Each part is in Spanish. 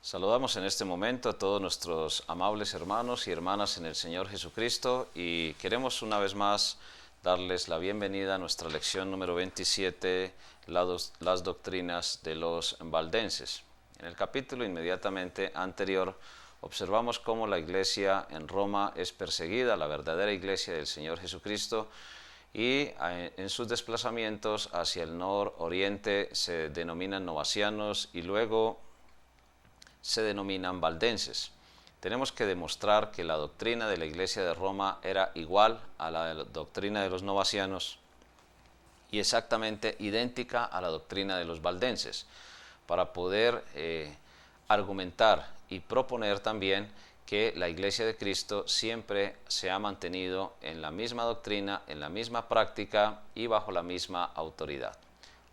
Saludamos en este momento a todos nuestros amables hermanos y hermanas en el Señor Jesucristo y queremos una vez más darles la bienvenida a nuestra lección número 27, las doctrinas de los valdenses. En el capítulo inmediatamente anterior observamos cómo la iglesia en Roma es perseguida, la verdadera iglesia del Señor Jesucristo, y en sus desplazamientos hacia el nororiente se denominan novacianos y luego se denominan valdenses. Tenemos que demostrar que la doctrina de la Iglesia de Roma era igual a la doctrina de los novacianos y exactamente idéntica a la doctrina de los valdenses, para poder argumentar y proponer también que la Iglesia de Cristo siempre se ha mantenido en la misma doctrina, en la misma práctica y bajo la misma autoridad.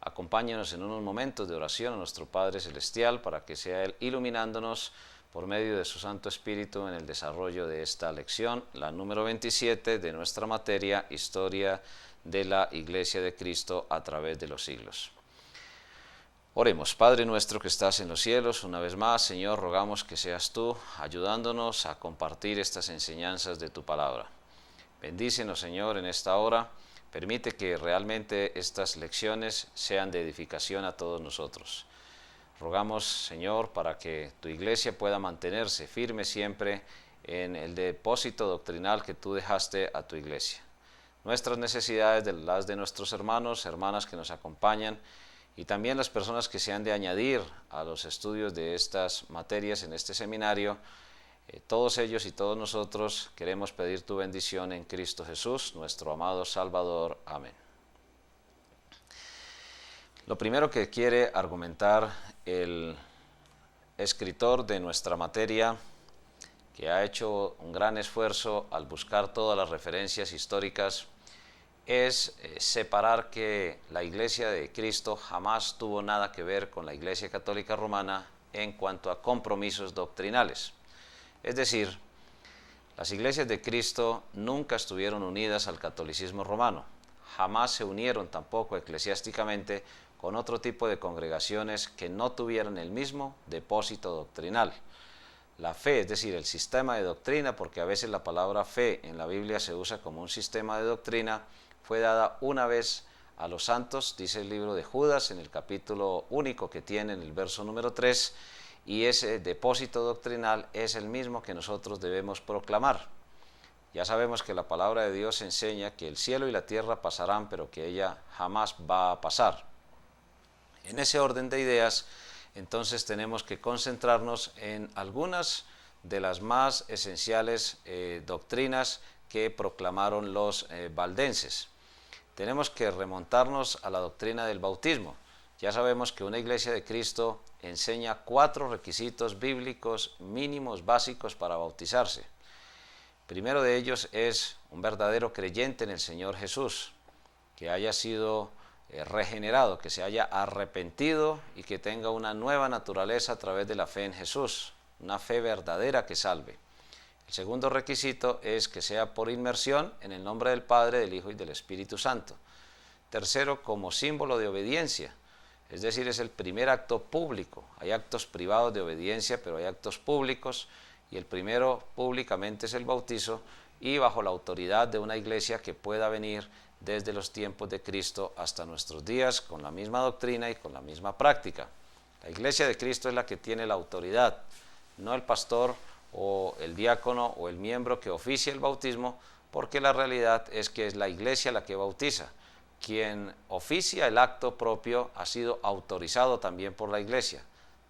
Acompáñenos en unos momentos de oración a nuestro Padre Celestial para que sea Él iluminándonos por medio de su Santo Espíritu en el desarrollo de esta lección, la número 27 de nuestra materia, Historia de la Iglesia de Cristo a través de los siglos. Oremos. Padre nuestro que estás en los cielos, una vez más, Señor, rogamos que seas tú ayudándonos a compartir estas enseñanzas de tu palabra. Bendícenos, Señor, en esta hora. Permite que realmente estas lecciones sean de edificación a todos nosotros. Rogamos, Señor, para que tu iglesia pueda mantenerse firme siempre en el depósito doctrinal que tú dejaste a tu iglesia. Nuestras necesidades, las de nuestros hermanos, hermanas que nos acompañan, y también las personas que se han de añadir a los estudios de estas materias en este seminario, todos ellos y todos nosotros queremos pedir tu bendición en Cristo Jesús, nuestro amado Salvador. Amén. Lo primero que quiere argumentar el escritor de nuestra materia, que ha hecho un gran esfuerzo al buscar todas las referencias históricas, es separar que la Iglesia de Cristo jamás tuvo nada que ver con la Iglesia Católica Romana en cuanto a compromisos doctrinales. Es decir, las iglesias de Cristo nunca estuvieron unidas al catolicismo romano, jamás se unieron tampoco eclesiásticamente con otro tipo de congregaciones que no tuvieran el mismo depósito doctrinal. La fe, es decir, el sistema de doctrina, porque a veces la palabra fe en la Biblia se usa como un sistema de doctrina, fue dada una vez a los santos, dice el libro de Judas en el capítulo único que tiene en el verso número 3, y ese depósito doctrinal es el mismo que nosotros debemos proclamar. Ya sabemos que la palabra de Dios enseña que el cielo y la tierra pasarán, pero que ella jamás va a pasar. En ese orden de ideas, entonces tenemos que concentrarnos en algunas de las más esenciales doctrinas que proclamaron los valdenses. Tenemos que remontarnos a la doctrina del bautismo. Ya sabemos que una iglesia de Cristo enseña 4 requisitos bíblicos mínimos básicos para bautizarse. Primero de ellos es un verdadero creyente en el Señor Jesús, que haya sido regenerado, que se haya arrepentido y que tenga una nueva naturaleza a través de la fe en Jesús, una fe verdadera que salve. El segundo requisito es que sea por inmersión en el nombre del Padre, del Hijo y del Espíritu Santo. Tercero, como símbolo de obediencia. Es decir, es el primer acto público. Hay actos privados de obediencia, pero hay actos públicos, y el primero públicamente es el bautizo, y bajo la autoridad de una iglesia que pueda venir desde los tiempos de Cristo hasta nuestros días, con la misma doctrina y con la misma práctica. La iglesia de Cristo es la que tiene la autoridad, no el pastor o el diácono o el miembro que oficia el bautismo, porque la realidad es que es la iglesia la que bautiza. Quien oficia el acto propio ha sido autorizado también por la iglesia.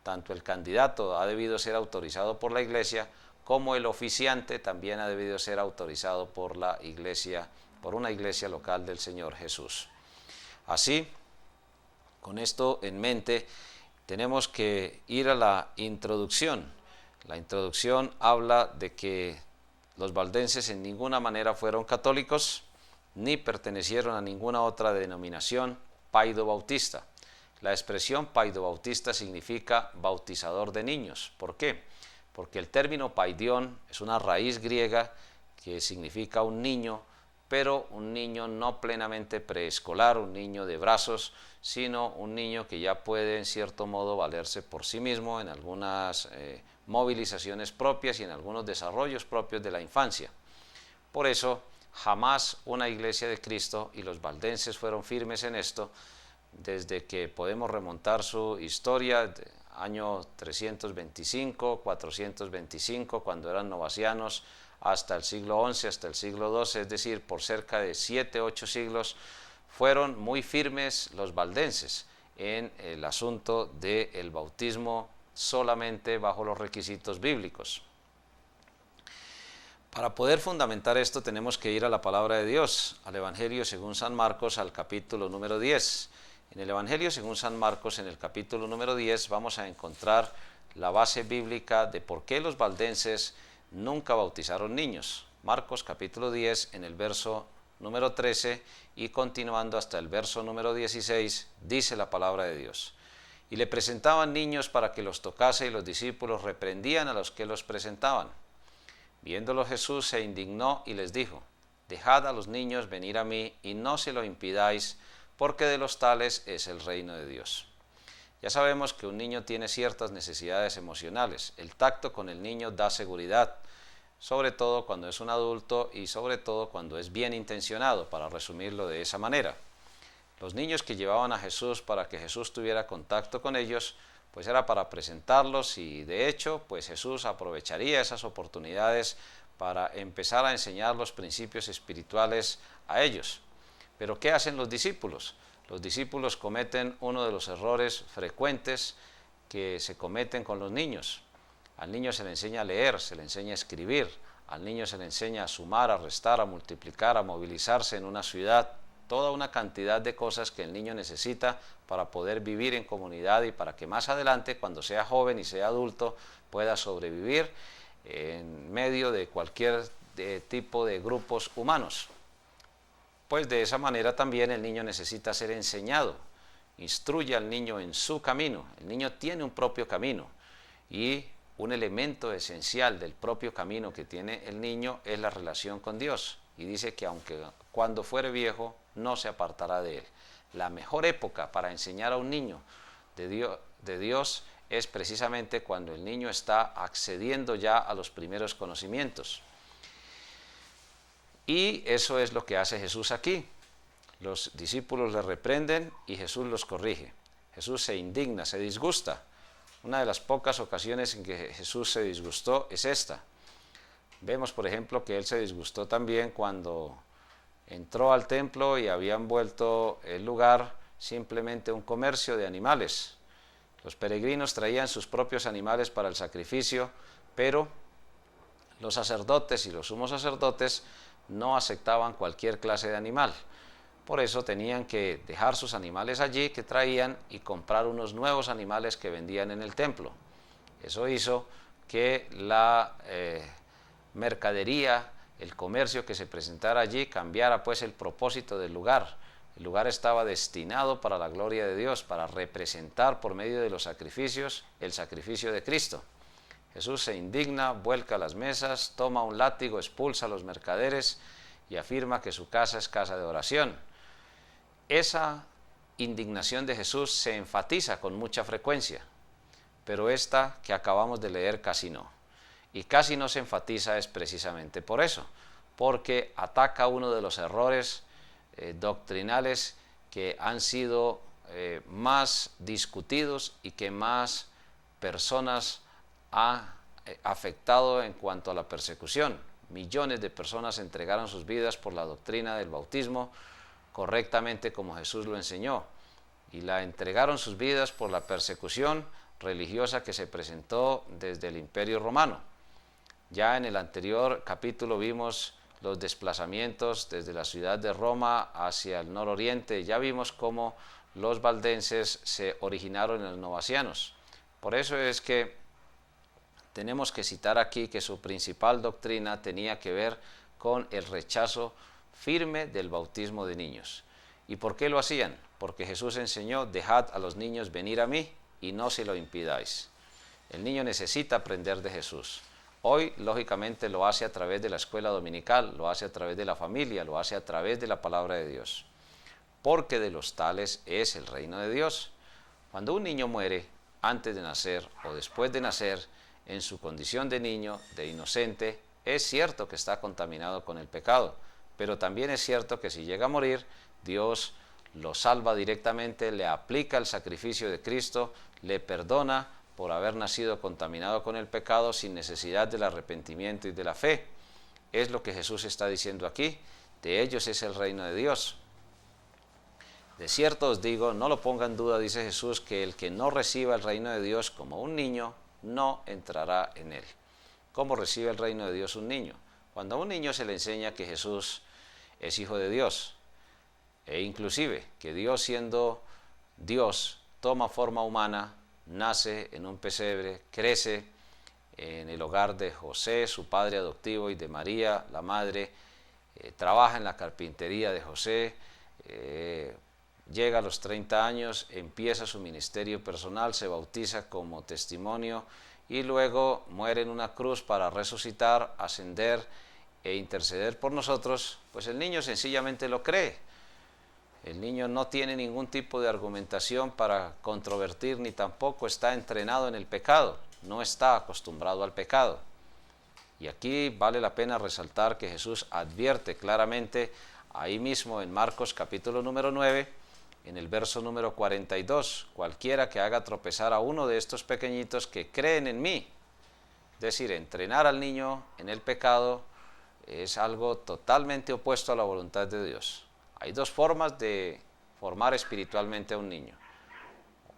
Tanto el candidato ha debido ser autorizado por la iglesia, como el oficiante también ha debido ser autorizado por la iglesia, por una iglesia local del Señor Jesús. Así, con esto en mente, tenemos que ir a la introducción. La introducción habla de que los valdenses en ninguna manera fueron católicos, ni pertenecieron a ninguna otra denominación paido-bautista. La expresión paido-bautista significa bautizador de niños. ¿Por qué? Porque el término paidión es una raíz griega que significa un niño, pero un niño no plenamente preescolar, un niño de brazos, sino un niño que ya puede en cierto modo valerse por sí mismo en algunas movilizaciones propias y en algunos desarrollos propios de la infancia. Por eso jamás una iglesia de Cristo, y los valdenses fueron firmes en esto, desde que podemos remontar su historia, año 325, 425, cuando eran novacianos, hasta el siglo XI, hasta el siglo XII, es decir, por cerca de 7, 8 siglos, fueron muy firmes los valdenses en el asunto del bautismo solamente bajo los requisitos bíblicos. Para poder fundamentar esto tenemos que ir a la palabra de Dios, al Evangelio según San Marcos, al capítulo número 10. En el Evangelio según San Marcos, en el capítulo número 10, vamos a encontrar la base bíblica de por qué los valdenses nunca bautizaron niños. Marcos capítulo 10, en el verso número 13 y continuando hasta el verso número 16, dice la palabra de Dios. Y le presentaban niños para que los tocase, y los discípulos reprendían a los que los presentaban. Viéndolo Jesús se indignó y les dijo: dejad a los niños venir a mí y no se lo impidáis, porque de los tales es el reino de Dios. Ya sabemos que un niño tiene ciertas necesidades emocionales. El tacto con el niño da seguridad, sobre todo cuando es un adulto y sobre todo cuando es bien intencionado, para resumirlo de esa manera. Los niños que llevaban a Jesús para que Jesús tuviera contacto con ellos, pues era para presentarlos, y de hecho, pues Jesús aprovecharía esas oportunidades para empezar a enseñar los principios espirituales a ellos. Pero ¿qué hacen los discípulos? Los discípulos cometen uno de los errores frecuentes que se cometen con los niños. Al niño se le enseña a leer, se le enseña a escribir, al niño se le enseña a sumar, a restar, a multiplicar, a movilizarse en una ciudad, toda una cantidad de cosas que el niño necesita para poder vivir en comunidad y para que más adelante, cuando sea joven y sea adulto, pueda sobrevivir en medio de cualquier tipo de grupos humanos. Pues de esa manera también el niño necesita ser enseñado. Instruye al niño en su camino. El niño tiene un propio camino, y un elemento esencial del propio camino que tiene el niño es la relación con Dios. Y dice que aunque cuando fuere viejo no se apartará de él. La mejor época para enseñar a un niño de Dios es precisamente cuando el niño está accediendo ya a los primeros conocimientos. Y eso es lo que hace Jesús aquí. Los discípulos le reprenden y Jesús los corrige. Jesús se indigna, se disgusta. Una de las pocas ocasiones en que Jesús se disgustó es esta. Vemos, por ejemplo, que él se disgustó también cuando entró al templo y habían vuelto el lugar simplemente un comercio de animales. Los peregrinos traían sus propios animales para el sacrificio, pero los sacerdotes y los sumos sacerdotes no aceptaban cualquier clase de animal. Por eso tenían que dejar sus animales allí que traían y comprar unos nuevos animales que vendían en el templo. Eso hizo que la mercadería, el comercio que se presentara allí, cambiara pues el propósito del lugar. El lugar estaba destinado para la gloria de Dios, para representar por medio de los sacrificios el sacrificio de Cristo. Jesús se indigna, vuelca las mesas, toma un látigo, expulsa a los mercaderes y afirma que su casa es casa de oración. Esa indignación de Jesús se enfatiza con mucha frecuencia, pero esta que acabamos de leer casi no. Y casi no se enfatiza es precisamente por eso, porque ataca uno de los errores doctrinales que han sido más discutidos y que más personas ha afectado en cuanto a la persecución. Millones de personas entregaron sus vidas por la doctrina del bautismo correctamente como Jesús lo enseñó, y la entregaron sus vidas por la persecución religiosa que se presentó desde el Imperio Romano. Ya en el anterior capítulo vimos los desplazamientos desde la ciudad de Roma hacia el nororiente. Ya vimos cómo los valdenses se originaron en los novacianos. Por eso es que tenemos que citar aquí que su principal doctrina tenía que ver con el rechazo firme del bautismo de niños. ¿Y por qué lo hacían? Porque Jesús enseñó: dejad a los niños venir a mí y no se lo impidáis. El niño necesita aprender de Jesús. Hoy, lógicamente, lo hace a través de la escuela dominical, lo hace a través de la familia, lo hace a través de la palabra de Dios. Porque de los tales es el reino de Dios. Cuando un niño muere antes de nacer o después de nacer, en su condición de niño, de inocente, es cierto que está contaminado con el pecado, pero también es cierto que si llega a morir, Dios lo salva directamente, le aplica el sacrificio de Cristo, le perdona por haber nacido contaminado con el pecado sin necesidad del arrepentimiento y de la fe. Es lo que Jesús está diciendo aquí, de ellos es el reino de Dios. De cierto os digo, no lo ponga en duda, dice Jesús, que el que no reciba el reino de Dios como un niño, no entrará en él. ¿Cómo recibe el reino de Dios un niño? Cuando a un niño se le enseña que Jesús es hijo de Dios, e inclusive que Dios, siendo Dios, toma forma humana, nace en un pesebre, crece en el hogar de José, su padre adoptivo, y de María, la madre, trabaja en la carpintería de José, llega a los 30 años, empieza su ministerio personal, se bautiza como testimonio y luego muere en una cruz para resucitar, ascender e interceder por nosotros. Pues el niño sencillamente lo cree. El niño no tiene ningún tipo de argumentación para controvertir, ni tampoco está entrenado en el pecado, no está acostumbrado al pecado. Y aquí vale la pena resaltar que Jesús advierte claramente ahí mismo en Marcos capítulo número 9, en el verso número 42, cualquiera que haga tropezar a uno de estos pequeñitos que creen en mí. Es decir, entrenar al niño en el pecado es algo totalmente opuesto a la voluntad de Dios. Hay dos formas de formar espiritualmente a un niño: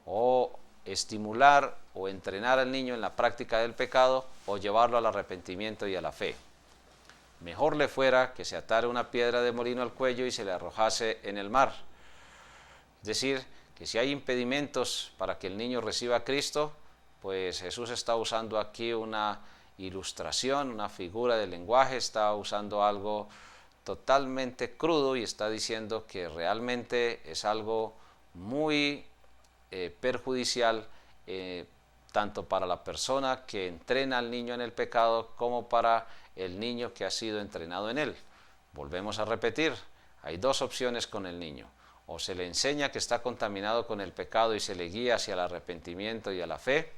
o estimular o entrenar al niño en la práctica del pecado, o llevarlo al arrepentimiento y a la fe. Mejor le fuera que se atara una piedra de molino al cuello y se le arrojase en el mar. Es decir, que si hay impedimentos para que el niño reciba a Cristo, pues Jesús está usando aquí una ilustración, una figura de lenguaje, está usando algo totalmente crudo y está diciendo que realmente es algo muy perjudicial tanto para la persona que entrena al niño en el pecado como para el niño que ha sido entrenado en él. Volvemos a repetir, hay dos opciones con el niño: o se le enseña que está contaminado con el pecado y se le guía hacia el arrepentimiento y a la fe,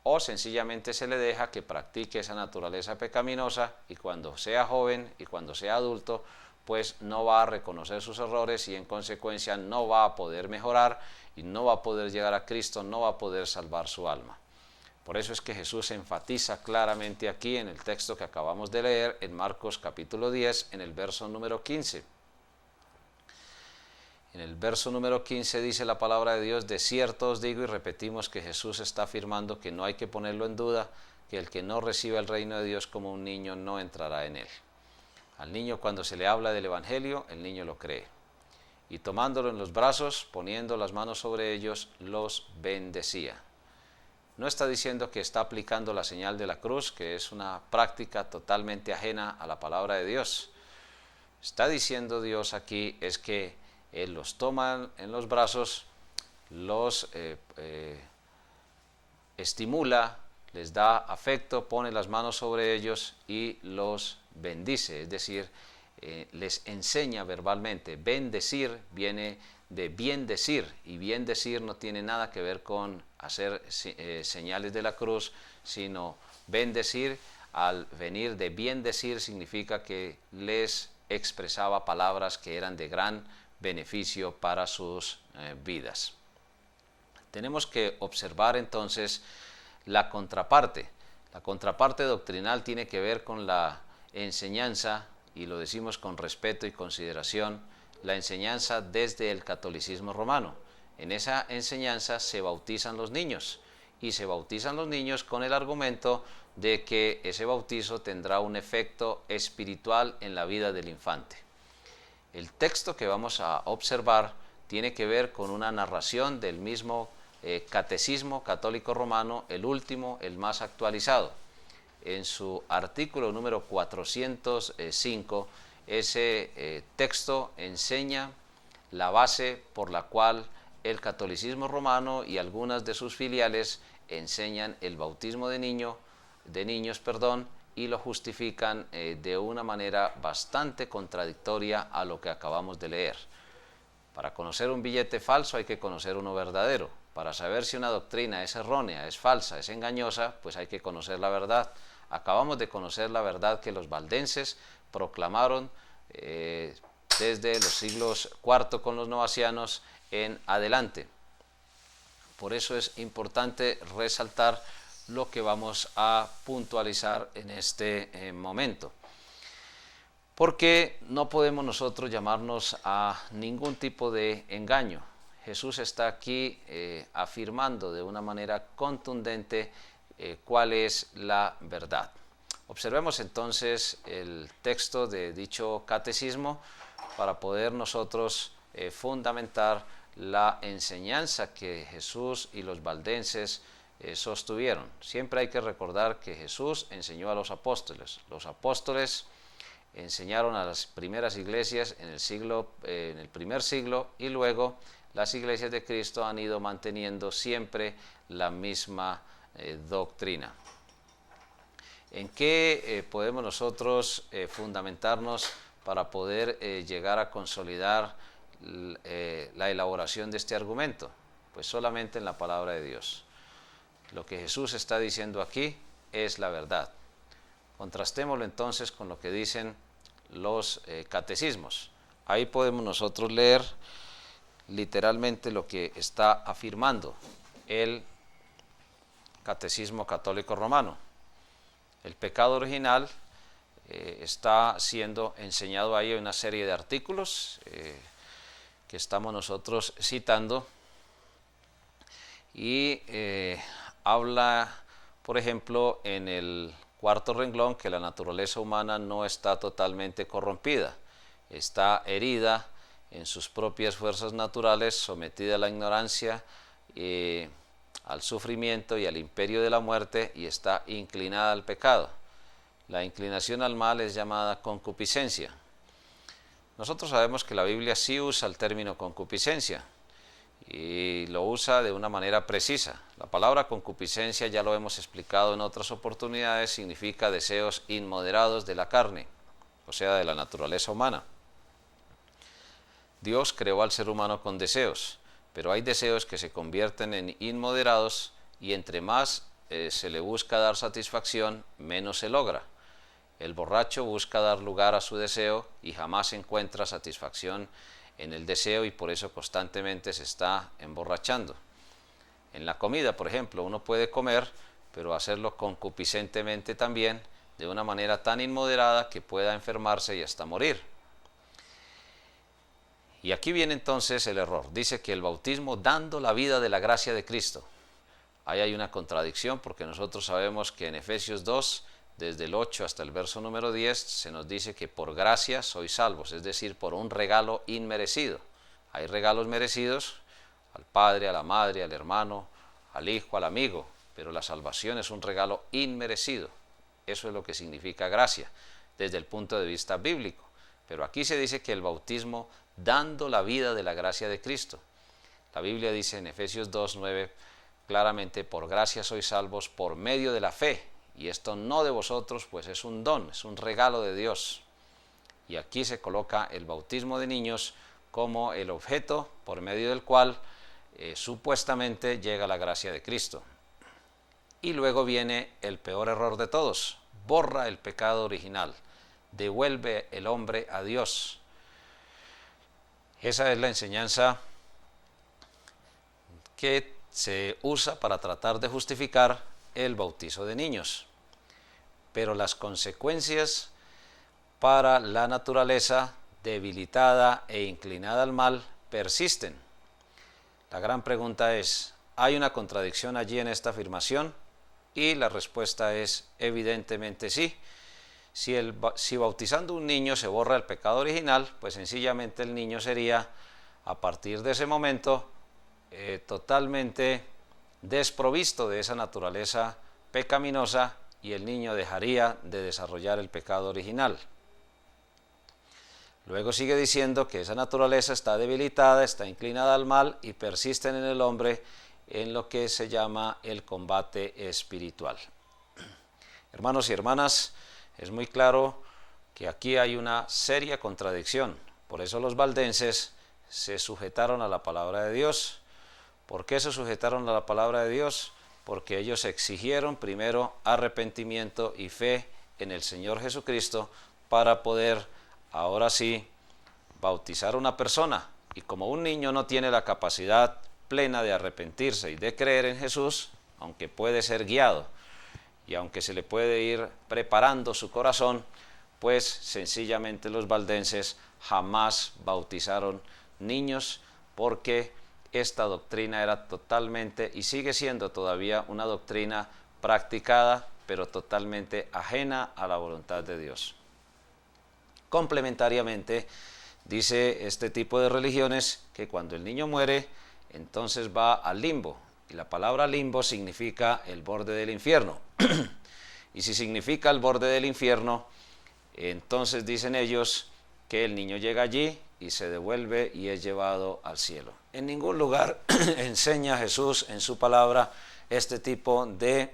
o sencillamente se le deja que practique esa naturaleza pecaminosa, y cuando sea joven y cuando sea adulto, pues no va a reconocer sus errores y en consecuencia no va a poder mejorar y no va a poder llegar a Cristo, no va a poder salvar su alma. Por eso es que Jesús enfatiza claramente aquí en el texto que acabamos de leer, en Marcos capítulo 10, en el verso número 15. En el verso número 15 dice la palabra de Dios: de cierto os digo, y repetimos que Jesús está afirmando que no hay que ponerlo en duda, que el que no reciba el reino de Dios como un niño no entrará en él. Al niño, cuando se le habla del Evangelio, el niño lo cree. Y tomándolo en los brazos, poniendo las manos sobre ellos, los bendecía. No está diciendo que está aplicando la señal de la cruz, que es una práctica totalmente ajena a la palabra de Dios. Está diciendo Dios aquí es que Él los toma en los brazos, los estimula, les da afecto, pone las manos sobre ellos y los bendice, es decir, les enseña verbalmente. Bendecir viene de bien decir, y bien decir no tiene nada que ver con hacer señales de la cruz, sino bendecir, al venir de bien decir, significa que les expresaba palabras que eran de gran beneficio para sus vidas. Tenemos que observar entonces la contraparte. La contraparte doctrinal tiene que ver con la enseñanza, y lo decimos con respeto y consideración, la enseñanza desde el catolicismo romano. En esa enseñanza se bautizan los niños, y se bautizan los niños con el argumento de que ese bautizo tendrá un efecto espiritual en la vida del infante. El texto que vamos a observar tiene que ver con una narración del mismo Catecismo Católico Romano, el último, el más actualizado. En su artículo número 405, ese texto enseña la base por la cual el catolicismo romano y algunas de sus filiales enseñan el bautismo de niños, y lo justifican de una manera bastante contradictoria a lo que acabamos de leer. Para conocer un billete falso hay que conocer uno verdadero. Para saber si una doctrina es errónea, es falsa, es engañosa, pues hay que conocer la verdad. Acabamos de conocer la verdad que los valdenses proclamaron desde los siglos IV con los novacianos en adelante. Por eso es importante resaltar lo que vamos a puntualizar en este momento. Porque no podemos nosotros llamarnos a ningún tipo de engaño. Jesús está aquí afirmando de una manera contundente cuál es la verdad. Observemos entonces el texto de dicho catecismo para poder nosotros fundamentar la enseñanza que Jesús y los valdenses sostuvieron. Siempre hay que recordar que Jesús enseñó a los apóstoles. Los apóstoles enseñaron a las primeras iglesias en el primer siglo, y luego las iglesias de Cristo han ido manteniendo siempre la misma doctrina. ¿En qué podemos nosotros fundamentarnos para poder llegar a consolidar la elaboración de este argumento? Pues solamente en la palabra de Dios. Lo que Jesús está diciendo aquí es la verdad. Contrastémoslo entonces con lo que dicen los catecismos. Ahí podemos nosotros leer literalmente lo que está afirmando el Catecismo Católico Romano. El pecado original está siendo enseñado ahí en una serie de artículos que estamos nosotros citando, y habla, por ejemplo, en el cuarto renglón, que la naturaleza humana no está totalmente corrompida, está herida en sus propias fuerzas naturales, sometida a la ignorancia, al sufrimiento y al imperio de la muerte, y está inclinada al pecado. La inclinación al mal es llamada concupiscencia. Nosotros sabemos que la Biblia sí usa el término concupiscencia, y lo usa de una manera precisa. La palabra concupiscencia, ya lo hemos explicado en otras oportunidades, significa deseos inmoderados de la carne, o sea, de la naturaleza humana. Dios creó al ser humano con deseos, pero hay deseos que se convierten en inmoderados, y entre más se le busca dar satisfacción, menos se logra. El borracho busca dar lugar a su deseo y jamás encuentra satisfacción en el deseo, y por eso constantemente se está emborrachando. En la comida, por ejemplo, uno puede comer, pero hacerlo concupiscentemente también, de una manera tan inmoderada que pueda enfermarse y hasta morir. Y aquí viene entonces el error. Dice que el bautismo dando la vida de la gracia de Cristo. Ahí hay una contradicción, porque nosotros sabemos que en Efesios 2, desde el 8 hasta el verso número 10, se nos dice que por gracia sois salvos, es decir, por un regalo inmerecido. Hay regalos merecidos al padre, a la madre, al hermano, al hijo, al amigo, pero la salvación es un regalo inmerecido. Eso es lo que significa gracia, desde el punto de vista bíblico. Pero aquí se dice que el bautismo dando la vida de la gracia de Cristo. La Biblia dice en Efesios 2:9 claramente: por gracia sois salvos por medio de la fe, y esto no de vosotros, pues es un don, es un regalo de Dios. Y aquí se coloca el bautismo de niños como el objeto por medio del cual supuestamente llega la gracia de Cristo. Y luego viene el peor error de todos: borra el pecado original, devuelve el hombre a Dios. Esa es la enseñanza que se usa para tratar de justificar el bautizo de niños. Pero las consecuencias para la naturaleza debilitada e inclinada al mal persisten. La gran pregunta es: ¿hay una contradicción allí en esta afirmación? Y la respuesta es evidentemente sí. Si bautizando un niño se borra el pecado original, pues sencillamente el niño sería, a partir de ese momento, totalmente desprovisto de esa naturaleza pecaminosa, y el niño dejaría de desarrollar el pecado original. Luego sigue diciendo que esa naturaleza está debilitada, está inclinada al mal, y persisten en el hombre en lo que se llama el combate espiritual. Hermanos y hermanas, es muy claro que aquí hay una seria contradicción. Por eso los valdenses se sujetaron a la palabra de Dios. ¿Por qué se sujetaron a la palabra de Dios? Porque ellos exigieron primero arrepentimiento y fe en el Señor Jesucristo para poder, ahora sí, bautizar a una persona. Y como un niño no tiene la capacidad plena de arrepentirse y de creer en Jesús, aunque puede ser guiado y aunque se le puede ir preparando su corazón, pues sencillamente los valdenses jamás bautizaron niños, porque esta doctrina era totalmente y sigue siendo todavía una doctrina practicada, pero totalmente ajena a la voluntad de Dios. Complementariamente, dice este tipo de religiones que cuando el niño muere, entonces va al limbo, y la palabra limbo significa el borde del infierno. Y si significa el borde del infierno, entonces dicen ellos que el niño llega allí y se devuelve y es llevado al cielo. En ningún lugar enseña Jesús en su palabra este tipo de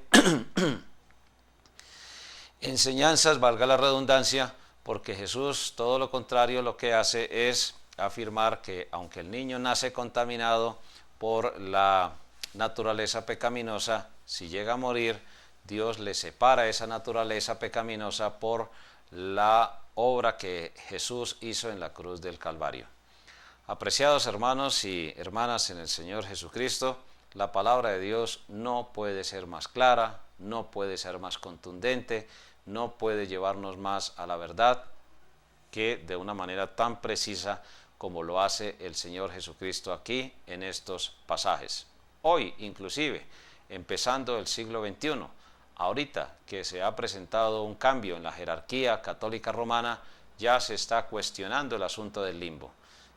enseñanzas, valga la redundancia, porque Jesús todo lo contrario lo que hace es afirmar que aunque el niño nace contaminado por la naturaleza pecaminosa, si llega a morir, Dios le separa esa naturaleza pecaminosa por la obra que Jesús hizo en la cruz del Calvario. Apreciados hermanos y hermanas en el Señor Jesucristo, la palabra de Dios no puede ser más clara, no puede ser más contundente, no puede llevarnos más a la verdad que de una manera tan precisa como lo hace el Señor Jesucristo aquí en estos pasajes. Hoy, inclusive, empezando el siglo XXI, ahorita que se ha presentado un cambio en la jerarquía católica romana, ya se está cuestionando el asunto del limbo.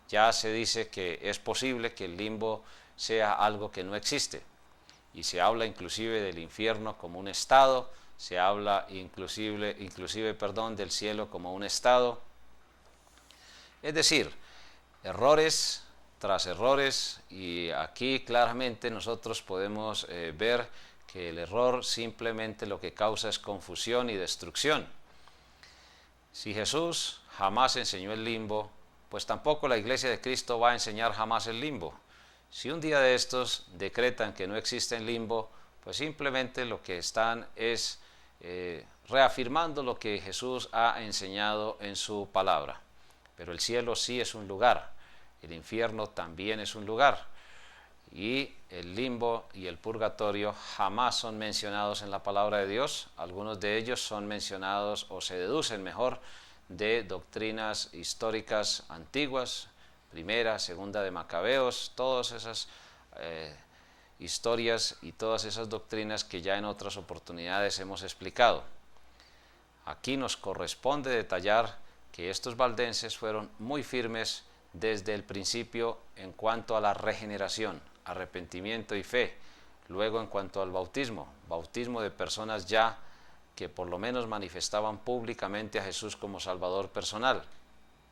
Ya se dice que es posible que el limbo sea algo que no existe. Y se habla inclusive del infierno como un estado, se habla inclusive del cielo como un estado. Es decir, errores tras errores, y aquí claramente nosotros podemos ver que el error simplemente lo que causa es confusión y destrucción. Si Jesús jamás enseñó el limbo, pues tampoco la Iglesia de Cristo va a enseñar jamás el limbo. Si un día de estos decretan que no existe el limbo, pues simplemente lo que están es reafirmando lo que Jesús ha enseñado en su palabra. Pero el cielo sí es un lugar, el infierno también es un lugar, y el limbo y el purgatorio jamás son mencionados en la palabra de Dios. Algunos de ellos son mencionados, o se deducen mejor, de doctrinas históricas antiguas, primera, segunda de Macabeos, todas esas historias y todas esas doctrinas que ya en otras oportunidades hemos explicado. Aquí nos corresponde detallar que estos valdenses fueron muy firmes desde el principio en cuanto a la regeneración, arrepentimiento y fe. Luego, en cuanto al bautismo de personas ya que por lo menos manifestaban públicamente a Jesús como Salvador personal.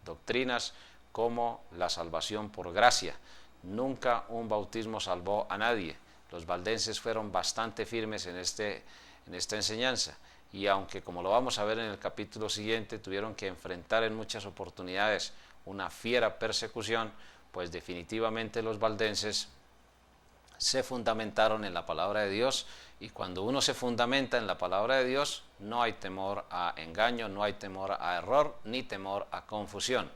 Doctrinas como la salvación por gracia. Nunca un bautismo salvó a nadie. Los valdenses fueron bastante firmes en esta enseñanza, y aunque, como lo vamos a ver en el capítulo siguiente, tuvieron que enfrentar en muchas oportunidades una fiera persecución, pues definitivamente los valdenses se fundamentaron en la palabra de Dios, y cuando uno se fundamenta en la palabra de Dios, no hay temor a engaño, no hay temor a error, ni temor a confusión.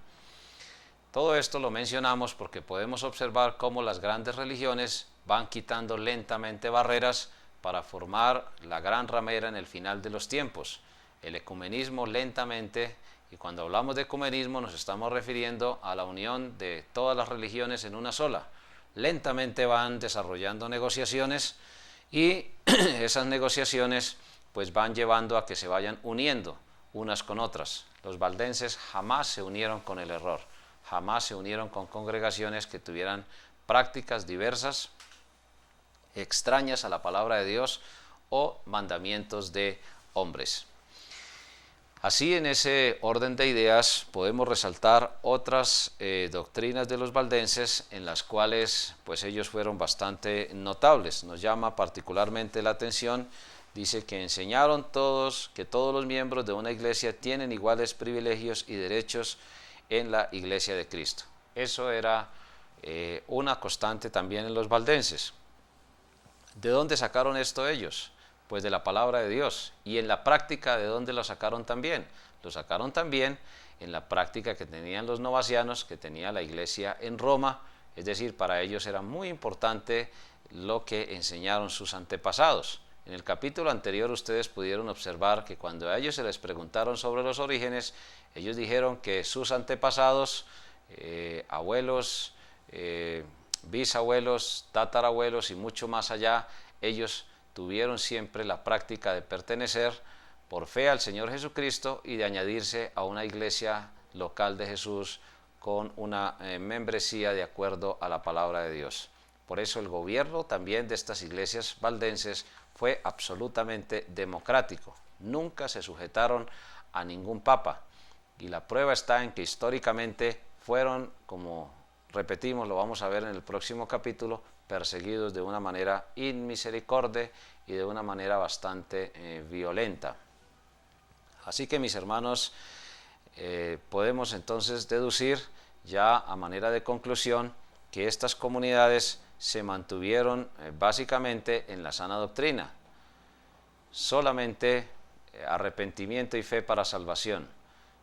Todo esto lo mencionamos porque podemos observar cómo las grandes religiones van quitando lentamente barreras para formar la gran ramera en el final de los tiempos. El ecumenismo lentamente, y cuando hablamos de ecumenismo nos estamos refiriendo a la unión de todas las religiones en una sola. Lentamente van desarrollando negociaciones, y esas negociaciones pues van llevando a que se vayan uniendo unas con otras. Los valdenses jamás se unieron con el error, jamás se unieron con congregaciones que tuvieran prácticas diversas, extrañas a la palabra de Dios o mandamientos de hombres. Así, en ese orden de ideas, podemos resaltar otras doctrinas de los valdenses en las cuales pues ellos fueron bastante notables. Nos llama particularmente la atención dice que enseñaron todos que todos los miembros de una iglesia tienen iguales privilegios y derechos en la iglesia de Cristo. Eso era una constante también en los valdenses. ¿De dónde sacaron esto ellos? Pues de la palabra de Dios. Y en la práctica, ¿de dónde lo sacaron también? Lo sacaron también en la práctica que tenían los novacianos, que tenía la iglesia en Roma. Es decir, para ellos era muy importante lo que enseñaron sus antepasados. En el capítulo anterior ustedes pudieron observar que cuando a ellos se les preguntaron sobre los orígenes, ellos dijeron que sus antepasados, abuelos, bisabuelos, tatarabuelos y mucho más allá, ellos tuvieron siempre la práctica de pertenecer por fe al Señor Jesucristo y de añadirse a una iglesia local de Jesús con una membresía de acuerdo a la palabra de Dios. Por eso el gobierno también de estas iglesias valdenses fue absolutamente democrático. Nunca se sujetaron a ningún papa. Y la prueba está en que históricamente fueron, como repetimos, lo vamos a ver en el próximo capítulo, perseguidos de una manera inmisericordia y de una manera bastante violenta. Así que, mis hermanos, podemos entonces deducir ya a manera de conclusión que estas comunidades se mantuvieron básicamente en la sana doctrina. Solamente arrepentimiento y fe para salvación.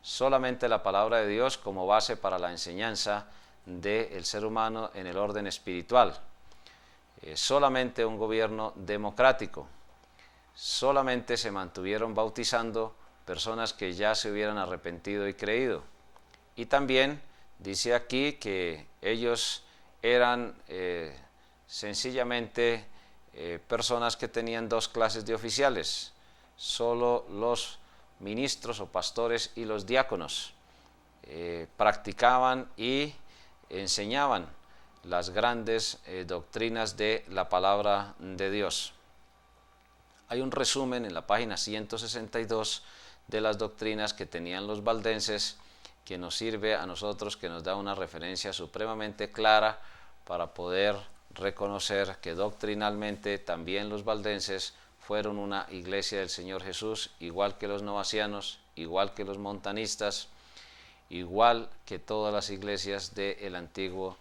Solamente la palabra de Dios como base para la enseñanza del ser humano en el orden espiritual. Solamente un gobierno democrático. Solamente se mantuvieron bautizando personas que ya se hubieran arrepentido y creído. Y también dice aquí que ellos eran sencillamente personas que tenían dos clases de oficiales, solo los ministros o pastores y los diáconos practicaban y enseñaban las grandes doctrinas de la palabra de Dios. Hay un resumen en la página 162 de las doctrinas que tenían los valdenses que nos sirve a nosotros, que nos da una referencia supremamente clara para poder reconocer que doctrinalmente también los valdenses fueron una iglesia del Señor Jesús, igual que los novacianos, igual que los montanistas, igual que todas las iglesias del antiguo,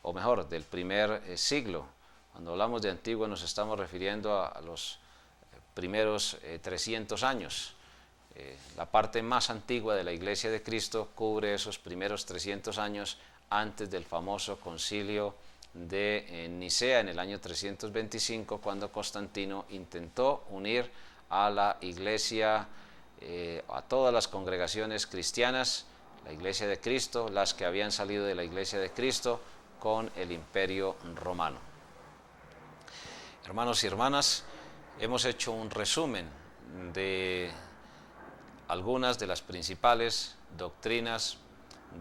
o mejor, del primer siglo. Cuando hablamos de antiguo nos estamos refiriendo a los primeros 300 años. La parte más antigua de la iglesia de Cristo cubre esos primeros 300 años antes del famoso concilio de Nicea en el año 325, cuando Constantino intentó unir a la iglesia, a todas las congregaciones cristianas, la iglesia de Cristo, las que habían salido de la iglesia de Cristo, con el imperio romano. Hermanos y hermanas, hemos hecho un resumen de algunas de las principales doctrinas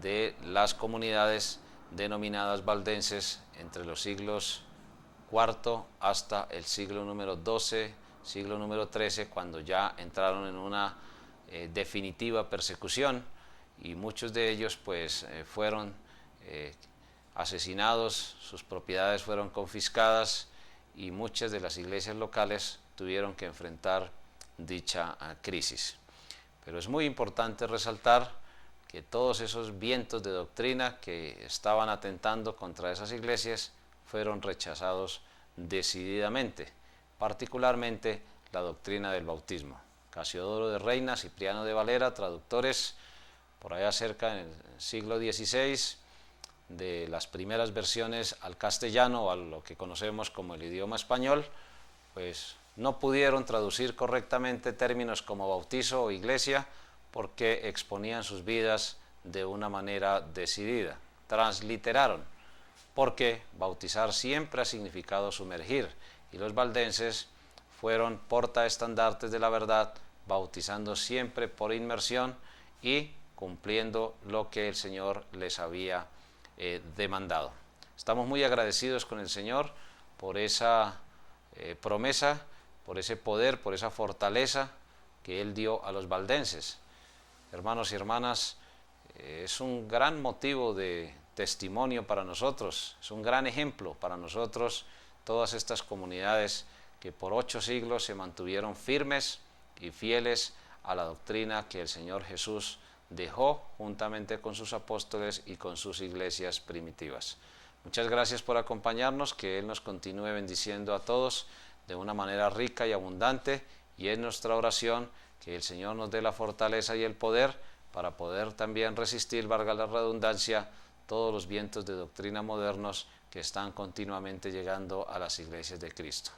de las comunidades denominadas valdenses entre los siglos IV hasta el siglo número XII, siglo número XIII, cuando ya entraron en una definitiva persecución y muchos de ellos pues fueron asesinados, sus propiedades fueron confiscadas y muchas de las iglesias locales tuvieron que enfrentar dicha crisis. Pero es muy importante resaltar que todos esos vientos de doctrina que estaban atentando contra esas iglesias fueron rechazados decididamente, particularmente la doctrina del bautismo. Casiodoro de Reina, Cipriano de Valera, traductores por allá cerca en el siglo XVI, de las primeras versiones al castellano o a lo que conocemos como el idioma español, pues no pudieron traducir correctamente términos como bautizo o iglesia porque exponían sus vidas de una manera decidida. Transliteraron, porque bautizar siempre ha significado sumergir, y los valdenses fueron portaestandartes de la verdad, bautizando siempre por inmersión y cumpliendo lo que el Señor les había demandado. Estamos muy agradecidos con el Señor por esa promesa, por ese poder, por esa fortaleza que Él dio a los valdenses. Hermanos y hermanas, es un gran motivo de testimonio para nosotros, es un gran ejemplo para nosotros, todas estas comunidades que por 8 siglos se mantuvieron firmes y fieles a la doctrina que el Señor Jesús dejó juntamente con sus apóstoles y con sus iglesias primitivas. Muchas gracias por acompañarnos, que Él nos continúe bendiciendo a todos de una manera rica y abundante, y es nuestra oración que el Señor nos dé la fortaleza y el poder para poder también resistir, valga la redundancia, todos los vientos de doctrina modernos que están continuamente llegando a las iglesias de Cristo.